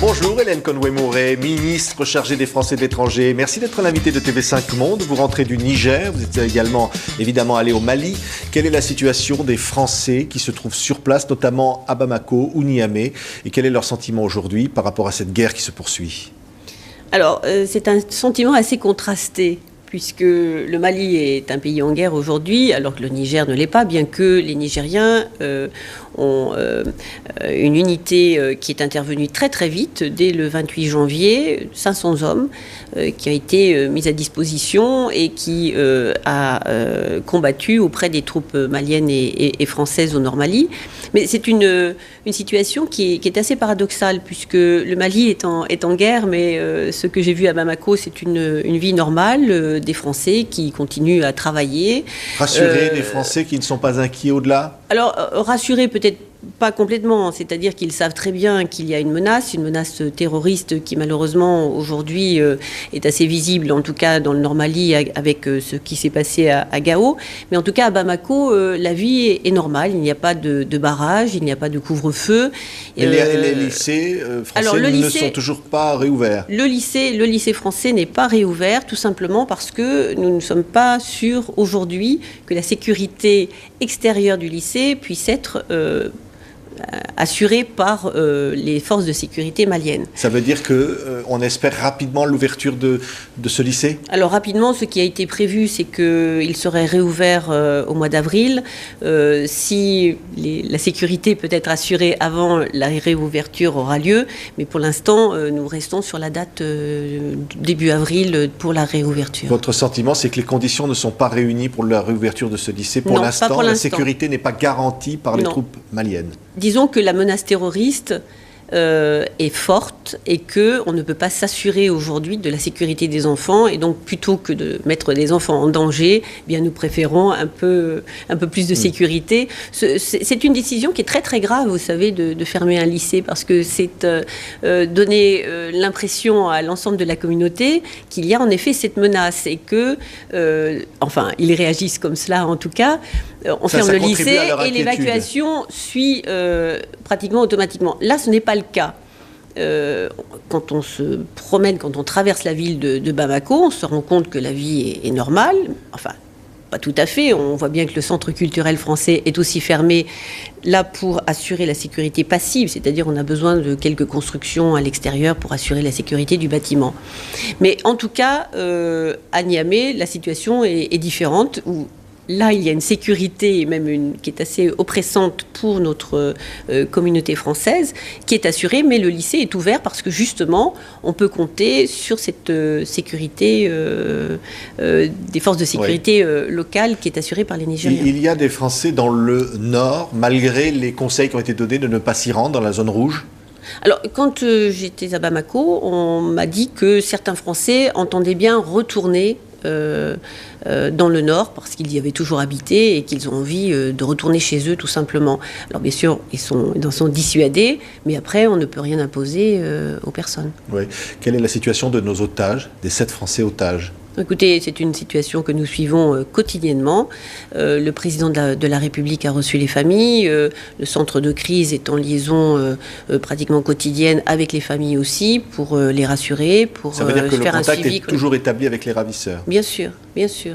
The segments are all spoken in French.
Bonjour Hélène Conway-Mouret, ministre chargée des Français de l'étranger. Merci d'être l'invité de TV5 Monde. Vous rentrez du Niger, vous êtes également évidemment allé au Mali. Quelle est la situation des Français qui se trouvent sur place, notamment à Bamako ou Niamey, et quel est leur sentiment aujourd'hui par rapport à cette guerre qui se poursuit? Alors, c'est un sentiment assez contrasté, puisque le Mali est un pays en guerre aujourd'hui, alors que le Niger ne l'est pas, bien que les Nigériens ont une unité qui est intervenue très très vite, dès le 28 janvier, 500 hommes qui ont été mis à disposition et qui a combattu auprès des troupes maliennes et françaises au Nord Mali. Mais c'est une situation qui est assez paradoxale, puisque le Mali est en guerre, mais ce que j'ai vu à Bamako, c'est une vie normale, des Français qui continuent à travailler. Rassurer des Français qui ne sont pas inquiets au-delà? Alors, rassurer peut-être pas complètement, c'est-à-dire qu'ils savent très bien qu'il y a une menace terroriste qui malheureusement aujourd'hui est assez visible, en tout cas dans le Nord Mali avec ce qui s'est passé à Gao. Mais en tout cas à Bamako, la vie est normale, il n'y a pas de barrage, il n'y a pas de couvre-feu. Et les lycées français ne sont toujours pas réouverts? Le lycée français n'est pas réouvert, tout simplement parce que nous ne sommes pas sûrs aujourd'hui que la sécurité extérieure du lycée puisse être assurée par les forces de sécurité maliennes. Ça veut dire qu'on espère rapidement l'ouverture de ce lycée? Alors rapidement, ce qui a été prévu, c'est qu'il serait réouvert au mois d'avril. Si la sécurité peut être assurée avant, la réouverture aura lieu. Mais pour l'instant, nous restons sur la date début avril pour la réouverture. Votre sentiment, c'est que les conditions ne sont pas réunies pour la réouverture de ce lycée? Pour l'instant, la sécurité n'est pas garantie par les troupes maliennes? Disons que la menace terroriste est forte et qu'on ne peut pas s'assurer aujourd'hui de la sécurité des enfants. Et donc, plutôt que de mettre des enfants en danger, eh bien, nous préférons un peu plus de sécurité. C'est une décision qui est très très grave, vous savez, de fermer un lycée, parce que c'est donner l'impression à l'ensemble de la communauté qu'il y a en effet cette menace et que, enfin, ils réagissent comme cela en tout cas. On ferme le lycée et l'évacuation suit pratiquement automatiquement. Là, ce n'est pas le cas. Quand on se promène, quand on traverse la ville de Bamako, on se rend compte que la vie est normale. Enfin, pas tout à fait. On voit bien que le centre culturel français est aussi fermé là pour assurer la sécurité passive, c'est-à-dire on a besoin de quelques constructions à l'extérieur pour assurer la sécurité du bâtiment. Mais en tout cas, à Niamey, la situation est différente. Là, il y a une sécurité, même qui est assez oppressante pour notre communauté française, qui est assurée, mais le lycée est ouvert parce que justement, on peut compter sur cette sécurité des forces de sécurité locales qui est assurée par les Nigériens. Il y a des Français dans le Nord, malgré les conseils qui ont été donnés de ne pas s'y rendre dans la zone rouge? Alors, quand j'étais à Bamako, on m'a dit que certains Français entendaient bien retourner dans le Nord parce qu'ils y avaient toujours habité et qu'ils ont envie de retourner chez eux tout simplement. Alors bien sûr, ils en sont dissuadés, mais après on ne peut rien imposer aux personnes. Oui. Quelle est la situation de nos otages, des 7 Français otages? Écoutez, c'est une situation que nous suivons quotidiennement. Le président de la République a reçu les familles. Le centre de crise est en liaison pratiquement quotidienne avec les familles aussi pour les rassurer, pour faire un suivi. Ça veut dire que le contact est toujours établi avec les ravisseurs? Bien sûr, bien sûr.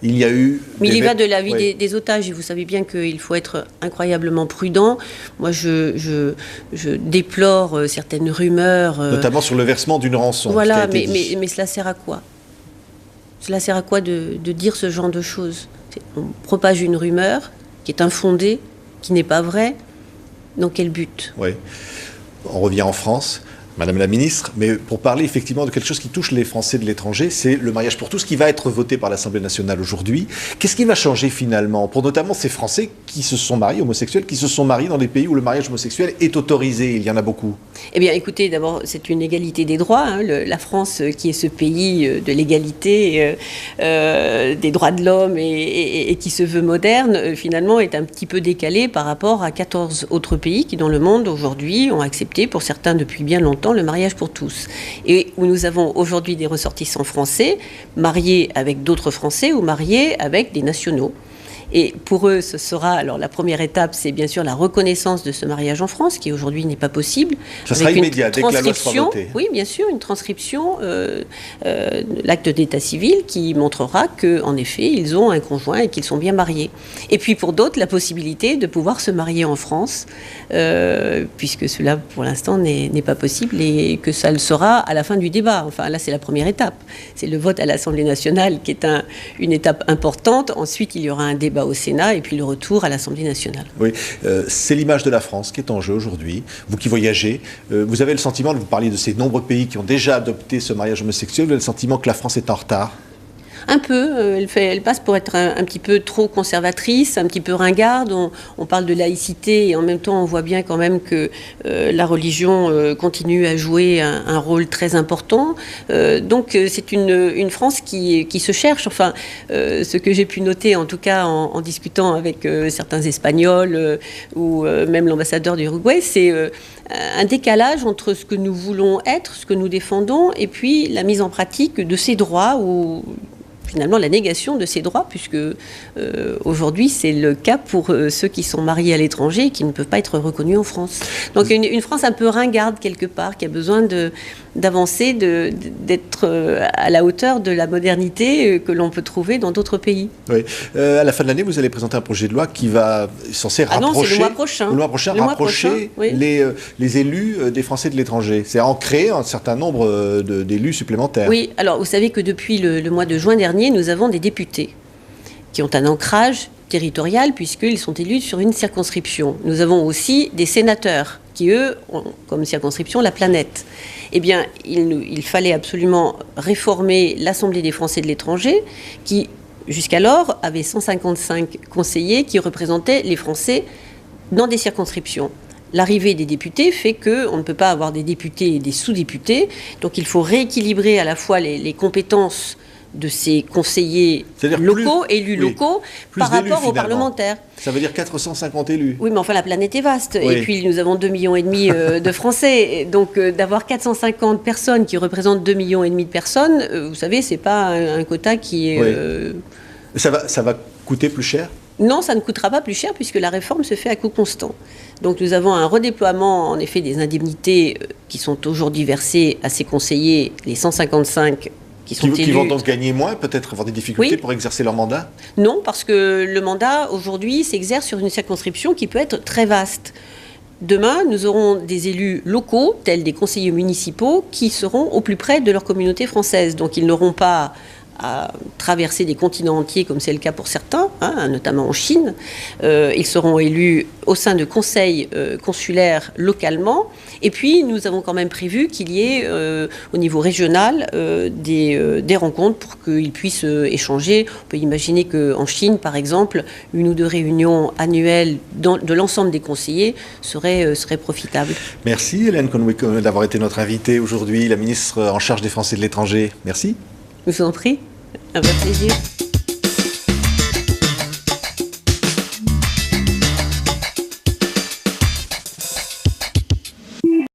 Il y a eu... Mais il y va de la vie des otages, et vous savez bien qu'il faut être incroyablement prudent. Moi, je déplore certaines rumeurs... notamment sur le versement d'une rançon. Voilà, mais cela sert à quoi? Cela sert à quoi de dire ce genre de choses? On propage une rumeur qui est infondée, qui n'est pas vraie. Dans quel but? Oui. On revient en France. Madame la ministre, mais pour parler effectivement de quelque chose qui touche les Français de l'étranger, c'est le mariage pour tous qui va être voté par l'Assemblée nationale aujourd'hui. Qu'est-ce qui va changer finalement pour notamment ces Français qui se sont mariés, homosexuels, qui se sont mariés dans des pays où le mariage homosexuel est autorisé? Il y en a beaucoup. Eh bien écoutez, d'abord c'est une égalité des droits. Hein. La France qui est ce pays de l'égalité, des droits de l'homme et qui se veut moderne, finalement est un petit peu décalée par rapport à 14 autres pays qui dans le monde aujourd'hui ont accepté, pour certains depuis bien longtemps, le mariage pour tous. Et où nous avons aujourd'hui des ressortissants français mariés avec d'autres Français ou mariés avec des nationaux. Et pour eux, ce sera, alors la première étape, c'est bien sûr la reconnaissance de ce mariage en France, qui aujourd'hui n'est pas possible. Ça sera immédiat, dès que la loi sera votée. Oui, bien sûr, une transcription, l'acte d'état civil qui montrera qu'en effet, ils ont un conjoint et qu'ils sont bien mariés. Et puis pour d'autres, la possibilité de pouvoir se marier en France, puisque cela, pour l'instant, n'est pas possible et que ça le sera à la fin du débat. Enfin, là, c'est la première étape. C'est le vote à l'Assemblée nationale qui est une étape importante. Ensuite, il y aura un débat au Sénat et puis le retour à l'Assemblée nationale. Oui, c'est l'image de la France qui est en jeu aujourd'hui. Vous qui voyagez, vous avez le sentiment, vous parliez de ces nombreux pays qui ont déjà adopté ce mariage homosexuel, vous avez le sentiment que la France est en retard? Un peu, elle passe pour être un petit peu trop conservatrice, un petit peu ringarde. On parle de laïcité et en même temps on voit bien quand même que la religion continue à jouer un rôle très important. Donc c'est une France qui se cherche. Enfin, ce que j'ai pu noter en tout cas en discutant avec certains Espagnols ou même l'ambassadeur du Uruguay, c'est un décalage entre ce que nous voulons être, ce que nous défendons, et puis la mise en pratique de ces droits ou finalement la négation de ces droits, puisque aujourd'hui c'est le cas pour ceux qui sont mariés à l'étranger et qui ne peuvent pas être reconnus en France. Donc une France un peu ringarde quelque part, qui a besoin d'avancer, d'être à la hauteur de la modernité que l'on peut trouver dans d'autres pays. Oui. À la fin de l'année, vous allez présenter un projet de loi qui va censé rapprocher, non, c'est le mois prochain. Rapprocher oui. les élus des Français de l'étranger. C'est en créer un certain nombre d'élus supplémentaires. Oui, alors vous savez que depuis le mois de juin dernier, nous avons des députés qui ont un ancrage territorial puisqu'ils sont élus sur une circonscription. Nous avons aussi des sénateurs qui, eux, ont comme circonscription la planète. Eh bien, il fallait absolument réformer l'Assemblée des Français de l'étranger qui, jusqu'alors, avait 155 conseillers qui représentaient les Français dans des circonscriptions. L'arrivée des députés fait qu'on ne peut pas avoir des députés et des sous-députés, donc il faut rééquilibrer à la fois les compétences de ces conseillers locaux, élus locaux, par rapport aux parlementaires. Ça veut dire 450 élus. Oui, mais enfin, la planète est vaste. Oui. Et puis, nous avons 2,5 millions de Français. Donc, d'avoir 450 personnes qui représentent 2,5 millions de personnes, vous savez, c'est pas un quota qui est... Oui. Ça va coûter plus cher ? Non, ça ne coûtera pas plus cher puisque la réforme se fait à coût constant. Donc nous avons un redéploiement en effet des indemnités qui sont aujourd'hui versées à ces conseillers, les 155 qui vont donc gagner moins, peut-être avoir des difficultés pour exercer leur mandat ? Non, parce que le mandat aujourd'hui s'exerce sur une circonscription qui peut être très vaste. Demain, nous aurons des élus locaux, tels des conseillers municipaux, qui seront au plus près de leur communauté française. Donc ils n'auront pas à traverser des continents entiers, comme c'est le cas pour certains, notamment en Chine. Ils seront élus au sein de conseils consulaires localement. Et puis, nous avons quand même prévu qu'il y ait, au niveau régional, des rencontres pour qu'ils puissent échanger. On peut imaginer qu'en Chine, par exemple, 1 ou 2 réunions annuelles de l'ensemble des conseillers seraient profitables. Merci Hélène Conwick d'avoir été notre invitée aujourd'hui, la ministre en charge des Français de l'étranger. Merci. Je vous en prie, avec plaisir.